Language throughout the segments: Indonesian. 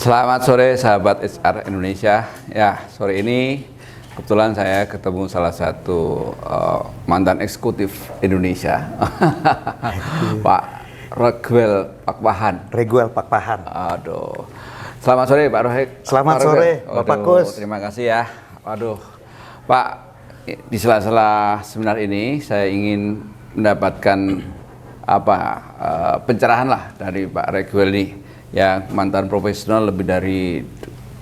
Selamat sore sahabat HR Indonesia. Ya, sore ini kebetulan saya ketemu salah satu mantan eksekutif Indonesia, Pak Reguel Pakpahan. Reguel Pakpahan. Aduh. Selamat sore Pak Rohek. Selamat sore Bapak Kus. Terima kasih ya. Waduh. Pak, di sela-sela seminar ini saya ingin mendapatkan pencerahan lah dari Pak Reguel nih, yang mantan profesional lebih dari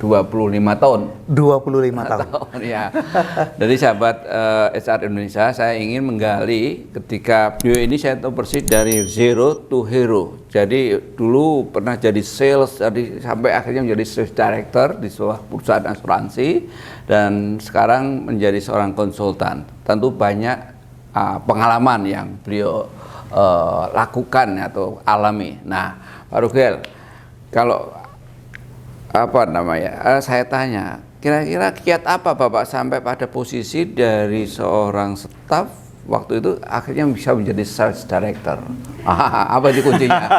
25 tahun. 25 tahun. Ya. Dari sahabat HR Indonesia, saya ingin menggali ketika beliau ini saya tahu persis dari zero to hero. Jadi dulu pernah jadi sales, sampai akhirnya menjadi sales director di sebuah perusahaan asuransi, dan sekarang menjadi seorang konsultan. Tentu banyak pengalaman yang beliau lakukan atau alami. Nah, Pak Reguel, kalau saya tanya, kira-kira kiat apa Bapak sampai pada posisi dari seorang staf waktu itu akhirnya bisa menjadi sales director? Apa itu kuncinya?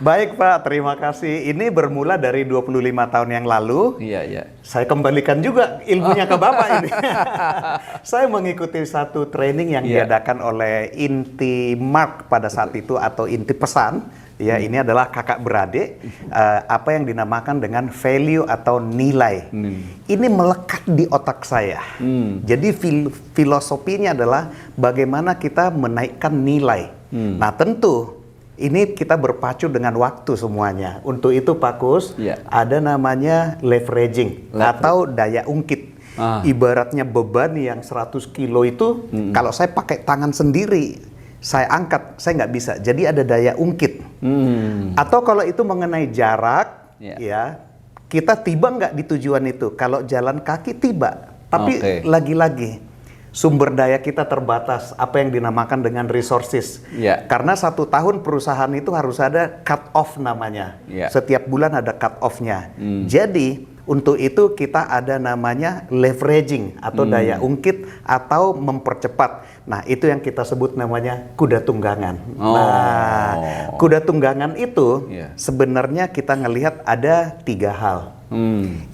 Baik Pak, terima kasih. Ini bermula dari 25 tahun yang lalu. Iya. Saya kembalikan juga ilmunya ke Bapak ini. Saya mengikuti satu training yang diadakan oleh Inti Mark pada saat itu, atau Inti Pesan. Ya, ini adalah kakak beradik, apa yang dinamakan dengan value atau nilai. Ini melekat di otak saya. Jadi filosofinya adalah bagaimana kita menaikkan nilai. Nah, tentu ini kita berpacu dengan waktu semuanya. Untuk itu Pak Kus, ada namanya leveraging atau daya ungkit. Ibaratnya beban yang 100 kilo itu, kalau saya pakai tangan sendiri, saya angkat, saya nggak bisa. Jadi ada daya ungkit. Atau kalau itu mengenai jarak, ya kita tiba nggak di tujuan itu. Kalau jalan kaki tiba, tapi lagi-lagi sumber daya kita terbatas. Apa yang dinamakan dengan resources. Karena 1 tahun perusahaan itu harus ada cut off namanya. Setiap bulan ada cut off-nya. Jadi untuk itu kita ada namanya leveraging atau daya ungkit atau mempercepat. Nah, itu yang kita sebut namanya kuda tunggangan. Nah, kuda tunggangan itu sebenarnya kita ngelihat ada 3 hal.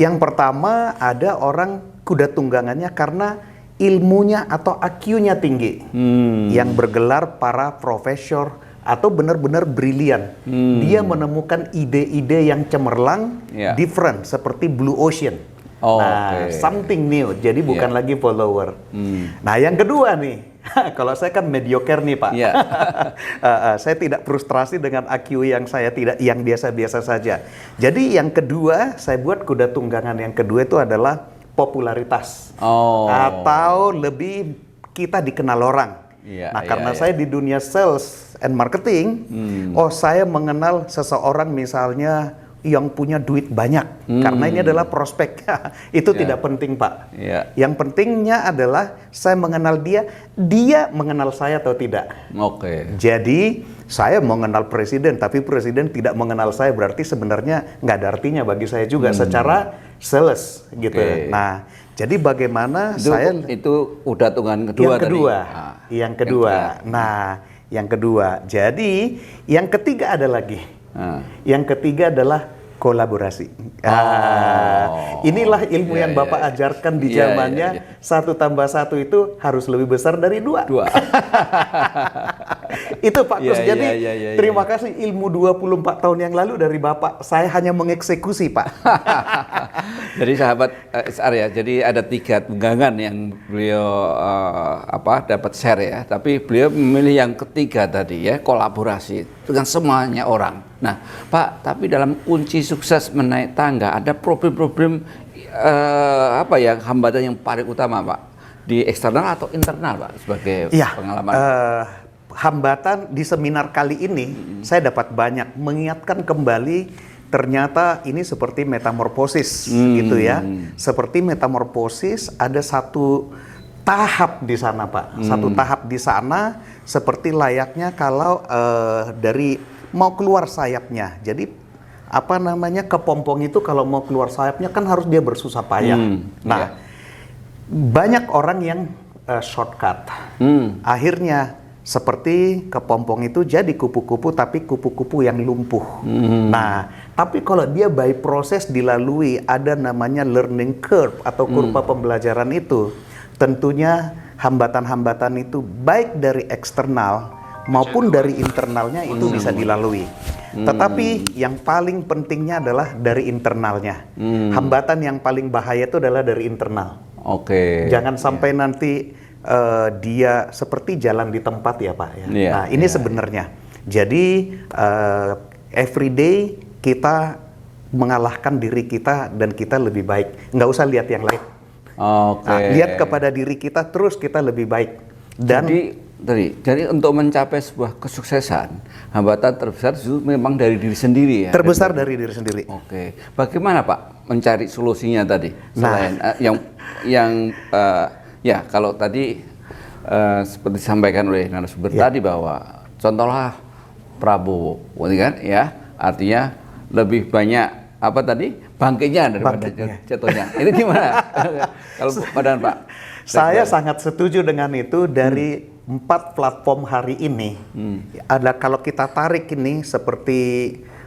Yang pertama, ada orang kuda tunggangannya karena ilmunya atau IQ-nya tinggi, yang bergelar para profesor atau benar-benar brilian. Dia menemukan ide-ide yang cemerlang, different, seperti blue ocean. Something new. Jadi bukan lagi follower. Nah, yang kedua nih, kalau saya kan mediocre nih Pak. Saya tidak frustrasi dengan IQ yang biasa-biasa saja. Jadi yang kedua, saya buat kuda tunggangan yang kedua itu adalah popularitas. Atau lebih kita dikenal orang. Karena saya di dunia sales and marketing, saya mengenal seseorang misalnya yang punya duit banyak, karena ini adalah prospek. Itu tidak penting Pak. Yang pentingnya adalah saya mengenal dia mengenal saya atau tidak. Jadi saya mengenal presiden, tapi presiden tidak mengenal saya, berarti sebenarnya nggak ada artinya bagi saya juga secara sales gitu. Nah, jadi bagaimana itu udah tunggangan kedua yang kedua. Nah, yang kedua. Jadi yang ketiga ada lagi. Yang ketiga adalah kolaborasi. Inilah ilmu yang Bapak ajarkan di zamannya. 1 tambah 1 itu harus lebih besar dari 2. Itu Pak Kus. Jadi terima kasih ilmu 24 tahun yang lalu dari Bapak. Saya hanya mengeksekusi Pak. Jadi sahabat SR ya, jadi ada 3 tunggangan yang beliau dapat share ya. Tapi beliau memilih yang ketiga tadi ya, kolaborasi dengan semuanya orang. Nah Pak, tapi dalam kunci sukses menaik tangga ada problem-problem hambatan yang paling utama Pak, di eksternal atau internal Pak, sebagai pengalaman? Hambatan di seminar kali ini saya dapat banyak mengingatkan kembali, ternyata ini seperti metamorfosis gitu ya. Seperti metamorfosis, ada satu tahap di sana Pak. Satu tahap di sana seperti layaknya kalau dari mau keluar sayapnya. Jadi kepompong itu kalau mau keluar sayapnya kan harus dia bersusah payah. Banyak orang yang shortcut. Akhirnya seperti kepompong itu jadi kupu-kupu, tapi kupu-kupu yang lumpuh. Nah, Tapi kalau dia by proses dilalui, ada namanya learning curve atau kurva pembelajaran itu, tentunya hambatan-hambatan itu baik dari eksternal maupun dari internalnya itu bisa dilalui. Tetapi yang paling pentingnya adalah dari internalnya. Hambatan yang paling bahaya itu adalah dari internal. Oke. Jangan sampai nanti dia seperti jalan di tempat ya Pak. Ya. Iya, Nah ini sebenarnya. Jadi everyday kita mengalahkan diri kita dan kita lebih baik. Nggak usah lihat yang lain. Oke. Nah, lihat kepada diri kita terus kita lebih baik. Dan jadi untuk mencapai sebuah kesuksesan, hambatan terbesar justru memang dari diri sendiri ya. terbesar dari diri sendiri. Oke. Bagaimana Pak mencari solusinya tadi? Selain ya kalau tadi seperti disampaikan oleh narasumber tadi bahwa contohlah Prabowo, kan ya, artinya lebih banyak apa tadi bangkitnya daripada jatuhnya. Ini gimana? Kalau pandangan Pak? Saya sangat setuju dengan itu. Dari 4 platform hari ini, ada kalau kita tarik ini seperti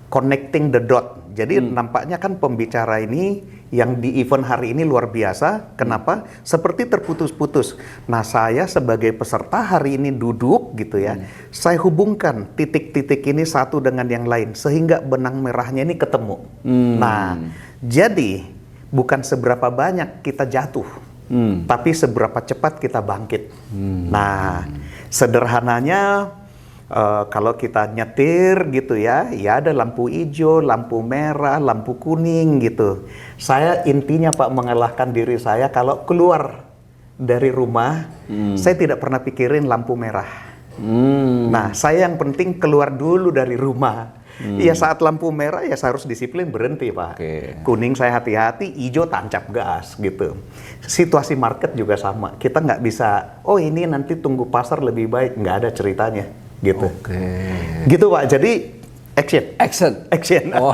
connecting the dot. Jadi nampaknya kan pembicara ini yang di event hari ini luar biasa. Kenapa? Seperti terputus-putus. Nah, saya sebagai peserta hari ini duduk gitu ya. Saya hubungkan titik-titik ini satu dengan yang lain sehingga benang merahnya ini ketemu. Nah, jadi bukan seberapa banyak kita jatuh, tapi seberapa cepat kita bangkit. Nah, sederhananya kalau kita nyetir gitu ya, ya ada lampu hijau, lampu merah, lampu kuning gitu. Saya intinya Pak mengalahkan diri saya kalau keluar dari rumah, saya tidak pernah pikirin lampu merah. Nah, saya yang penting keluar dulu dari rumah. Ya saat lampu merah ya saya harus disiplin berhenti Pak. Kuning saya hati-hati, hijau tancap gas gitu. Situasi market juga sama. Kita nggak bisa, oh ini nanti tunggu pasar lebih baik, nggak ada ceritanya. Gitu. Gitu Pak. Jadi action. Oh.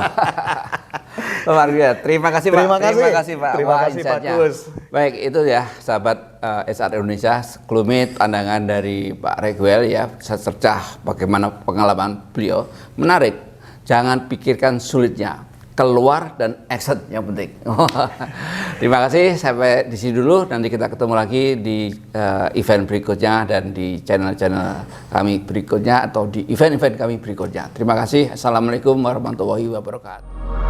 Luar biasa. Terima kasih Pak. Terima kasih Pak. Terima kasih Pak Kus. Baik, itu ya sahabat HR Indonesia, sekelumit pandangan dari Pak Reguel ya, secercah bagaimana pengalaman beliau. Menarik. Jangan pikirkan sulitnya, keluar dan action yang penting. Terima kasih, sampai di sini dulu. Nanti kita ketemu lagi di event berikutnya dan di channel-channel kami berikutnya atau di event-event kami berikutnya. Terima kasih. Assalamualaikum warahmatullahi wabarakatuh.